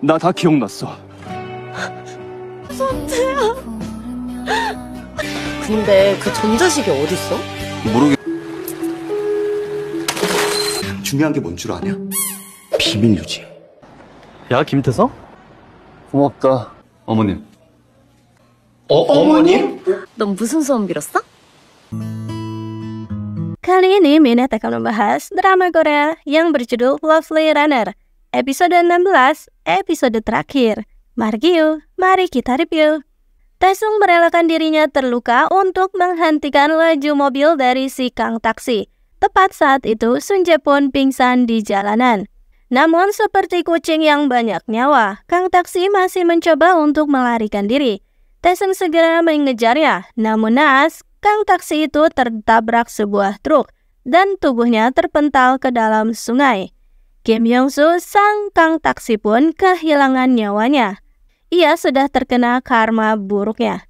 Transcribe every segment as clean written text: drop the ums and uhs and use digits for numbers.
나 다 기억났어. 선재야. 근데 그 전자식이 어딨어? 모르겠... 중요한 게 뭔 줄 아냐? 비밀 유지. 야, 김태성? 고맙다. 어머님. 어머님? 넌 무슨 소원 빌었어? Kali ini Minat akan membahas drama Korea yang berjudul Lovely Runner, episode 16, episode terakhir. Mari kita review. Taesung merelakan dirinya terluka untuk menghentikan laju mobil dari si Kang taksi. Tepat saat itu, Sun Jae pun pingsan di jalanan. Namun seperti kucing yang banyak nyawa, Kang taksi masih mencoba untuk melarikan diri. Taesung segera mengejarnya, namun naas, Kang taksi itu tertabrak sebuah truk dan tubuhnya terpental ke dalam sungai. Kim Yong-soo, sang Kang taksi pun kehilangan nyawanya. Ia sudah terkena karma buruknya.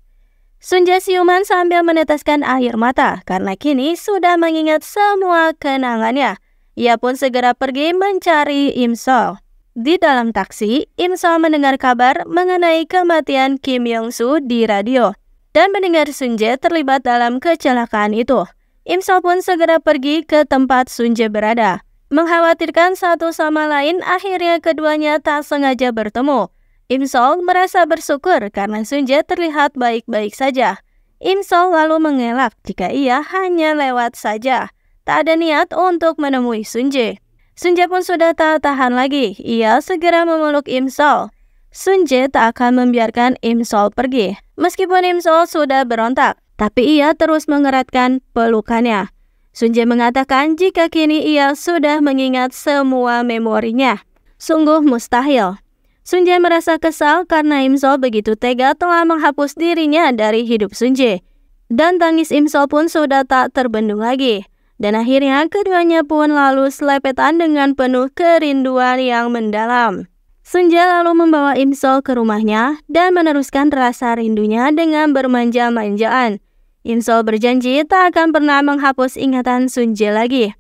Sun Jae siuman sambil meneteskan air mata karena kini sudah mengingat semua kenangannya. Ia pun segera pergi mencari Im Sol. Di dalam taksi, Im Sol mendengar kabar mengenai kematian Kim Yong-soo di radio dan mendengar Sun Jae terlibat dalam kecelakaan itu. Im Sol pun segera pergi ke tempat Sun Jae berada. Mengkhawatirkan satu sama lain, akhirnya keduanya tak sengaja bertemu. Im Sol merasa bersyukur karena Sun Jae terlihat baik-baik saja. Im Sol lalu mengelak jika ia hanya lewat saja. Tak ada niat untuk menemui Sun Jae. Sun Jae pun sudah tak tahan lagi. Ia segera memeluk Im Sol. Sun Jae tak akan membiarkan Im Sol pergi. Meskipun Im Sol sudah berontak, tapi ia terus mengeratkan pelukannya. Sun Jae mengatakan jika kini ia sudah mengingat semua memorinya. Sungguh mustahil. Sun Jae merasa kesal karena Im Sol begitu tega telah menghapus dirinya dari hidup Sun Jae. Dan tangis Im Sol pun sudah tak terbendung lagi. Dan akhirnya keduanya pun lalu selepetan dengan penuh kerinduan yang mendalam. Sun Jae lalu membawa Im Sol ke rumahnya dan meneruskan rasa rindunya dengan bermanja-manjaan. Im Sol berjanji tak akan pernah menghapus ingatan Sun Jae lagi.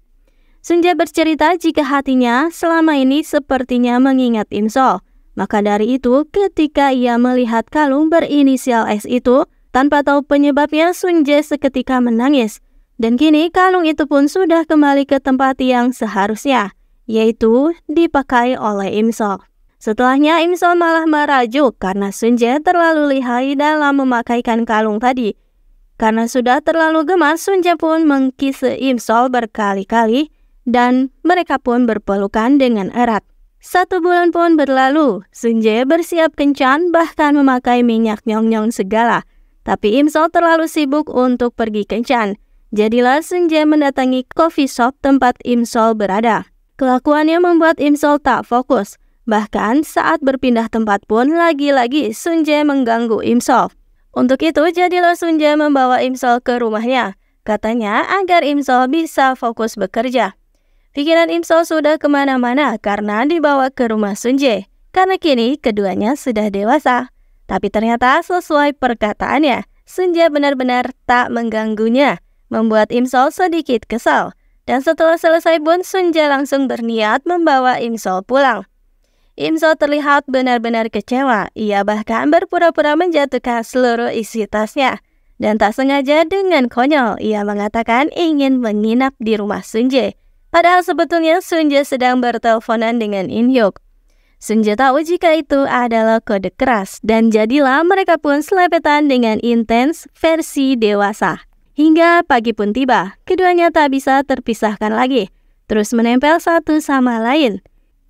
Sun Jae bercerita jika hatinya selama ini sepertinya mengingat Im Sol. Maka dari itu ketika ia melihat kalung berinisial S itu, tanpa tahu penyebabnya Sun Jae seketika menangis. Dan kini kalung itu pun sudah kembali ke tempat yang seharusnya, yaitu dipakai oleh Im Sol. Setelahnya Im Sol malah merajuk karena Sun Jae terlalu lihai dalam memakaikan kalung tadi. Karena sudah terlalu gemas, Sun Jae pun mengkisse Im Sol berkali-kali dan mereka pun berpelukan dengan erat. 1 bulan pun berlalu, Sun Jae bersiap kencan bahkan memakai minyak nyong-nyong segala. Tapi Im Sol terlalu sibuk untuk pergi kencan. Jadilah Sun Jae mendatangi coffee shop tempat Im Sol berada. Kelakuannya membuat Im Sol tak fokus. Bahkan saat berpindah tempat pun lagi-lagi Sun Jae mengganggu Im Sol. Untuk itu jadilah Sun Jae membawa Im Sol ke rumahnya. Katanya agar Im Sol bisa fokus bekerja. Pikiran Im Sol sudah kemana-mana karena dibawa ke rumah Sun Jae. Karena kini keduanya sudah dewasa. Tapi ternyata sesuai perkataannya, Sun Jae benar-benar tak mengganggunya. Membuat Im Sol sedikit kesal. Dan setelah selesai pun Sun Jae langsung berniat membawa Im Sol pulang. Im Sol terlihat benar-benar kecewa. Ia bahkan berpura-pura menjatuhkan seluruh isi tasnya. Dan tak sengaja dengan konyol, ia mengatakan ingin menginap di rumah Sun Jae. Padahal sebetulnya Sun Jae sedang berteleponan dengan In Hyuk. Sun Jae tahu jika itu adalah kode keras. Dan jadilah mereka pun selepetan dengan intens versi dewasa. Hingga pagi pun tiba, keduanya tak bisa terpisahkan lagi, terus menempel satu sama lain.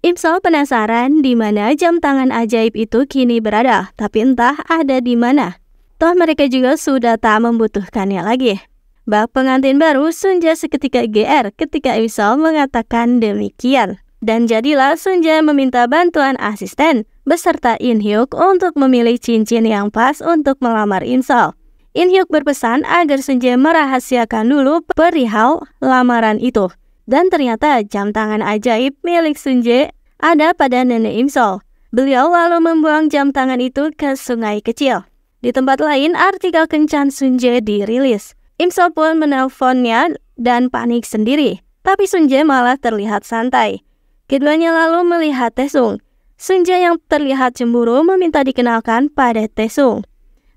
Im Sol penasaran di mana jam tangan ajaib itu kini berada, tapi entah ada di mana. Toh mereka juga sudah tak membutuhkannya lagi. Bak pengantin baru Sun Jae seketika GR ketika Im Sol mengatakan demikian. Dan jadilah Sun Jae meminta bantuan asisten beserta In Hyuk untuk memilih cincin yang pas untuk melamar Im Sol. In Hyuk berpesan agar Sun Jae merahasiakan dulu perihal lamaran itu. Dan ternyata jam tangan ajaib milik Sun Jae ada pada nenek Im Sol. Beliau lalu membuang jam tangan itu ke sungai kecil. Di tempat lain, artikel kencan Sun Jae dirilis. Im Sol pun menelponnya dan panik sendiri. Tapi Sun Jae malah terlihat santai. Keduanya lalu melihat Taesung. Sunjae yang terlihat cemburu meminta dikenalkan pada Taesung.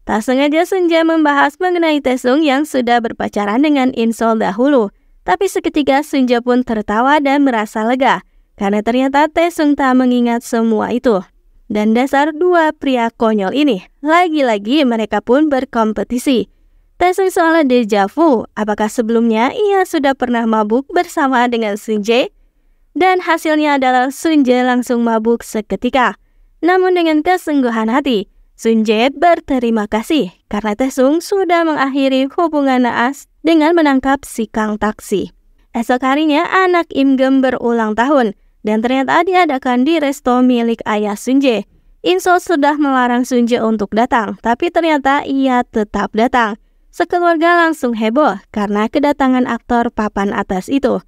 Tak sengaja Sunjae membahas mengenai Taesung yang sudah berpacaran dengan In-sol dahulu. Tapi seketika Sunjae pun tertawa dan merasa lega, karena ternyata Taesung tak mengingat semua itu. Dan dasar dua pria konyol ini, lagi-lagi mereka pun berkompetisi. Taesung soal deja vu, apakah sebelumnya ia sudah pernah mabuk bersama dengan Sunjae? Dan hasilnya adalah Sunjae langsung mabuk seketika. Namun dengan kesungguhan hati, Sunjae berterima kasih karena Taesung sudah mengakhiri hubungan naas dengan menangkap si Kang taksi. Esok harinya anak Im Gem berulang tahun dan ternyata diadakan di resto milik ayah Sunjae. In-sol sudah melarang Sunjae untuk datang, tapi ternyata ia tetap datang. Sekeluarga langsung heboh karena kedatangan aktor papan atas itu.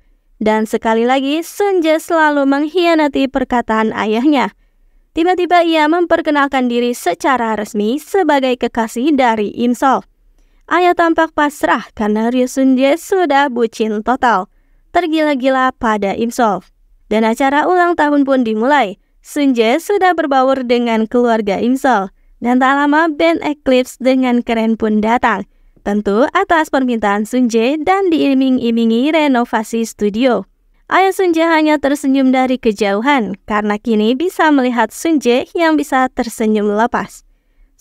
Dan sekali lagi, Sunjae selalu mengkhianati perkataan ayahnya. Tiba-tiba ia memperkenalkan diri secara resmi sebagai kekasih dari In-sol. Ayah tampak pasrah karena Ryu Sunjae sudah bucin total, tergila-gila pada In-sol. Dan acara ulang tahun pun dimulai. Sunjae sudah berbaur dengan keluarga In-sol. Dan tak lama band Eclipse dengan keren pun datang. Tentu atas permintaan Sunjae dan diiming-imingi renovasi studio. Ayah Sunjae hanya tersenyum dari kejauhan karena kini bisa melihat Sunjae yang bisa tersenyum lepas.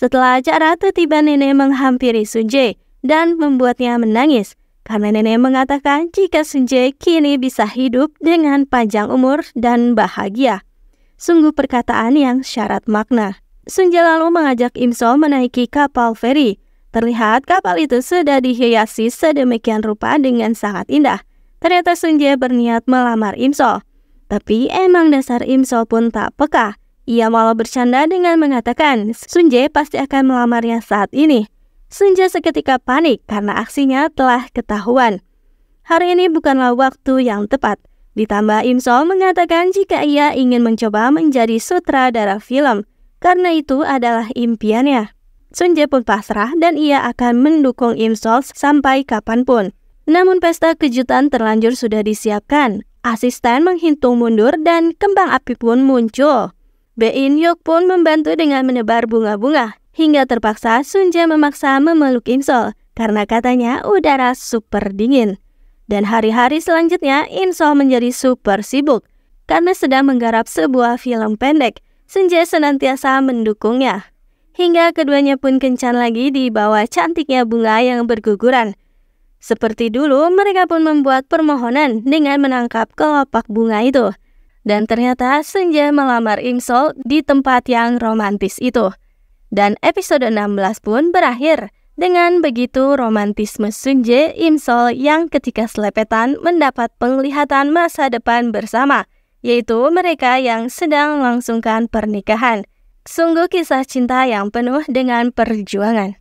Setelah acara, tiba-tiba nenek menghampiri Sunjae dan membuatnya menangis karena nenek mengatakan jika Sunjae kini bisa hidup dengan panjang umur dan bahagia. Sungguh perkataan yang syarat makna. Sunjae lalu mengajak In-sol menaiki kapal feri. Terlihat kapal itu sudah dihiasi sedemikian rupa dengan sangat indah. Ternyata Sunjae berniat melamar In-sol. Tapi emang dasar In-sol pun tak peka. Ia malah bercanda dengan mengatakan Sunjae pasti akan melamarnya saat ini. Sunjae seketika panik karena aksinya telah ketahuan. Hari ini bukanlah waktu yang tepat. Ditambah In-sol mengatakan jika ia ingin mencoba menjadi sutradara film. Karena itu adalah impiannya. Sunjae pun pasrah dan ia akan mendukung In-sol sampai kapanpun. Namun pesta kejutan terlanjur sudah disiapkan. Asisten menghitung mundur dan kembang api pun muncul. In-hyuk pun membantu dengan menebar bunga-bunga. Hingga terpaksa Sunjae memaksa memeluk In-sol karena katanya udara super dingin. Dan hari-hari selanjutnya In-sol menjadi super sibuk. Karena sedang menggarap sebuah film pendek, Sunjae senantiasa mendukungnya. Hingga keduanya pun kencan lagi di bawah cantiknya bunga yang berguguran. Seperti dulu, mereka pun membuat permohonan dengan menangkap kelopak bunga itu. Dan ternyata Sunjae melamar In-sol di tempat yang romantis itu. Dan episode 16 pun berakhir dengan begitu romantisme Sunjae In-sol yang ketika selepetan mendapat penglihatan masa depan bersama, yaitu mereka yang sedang melangsungkan pernikahan. Sungguh kisah cinta yang penuh dengan perjuangan.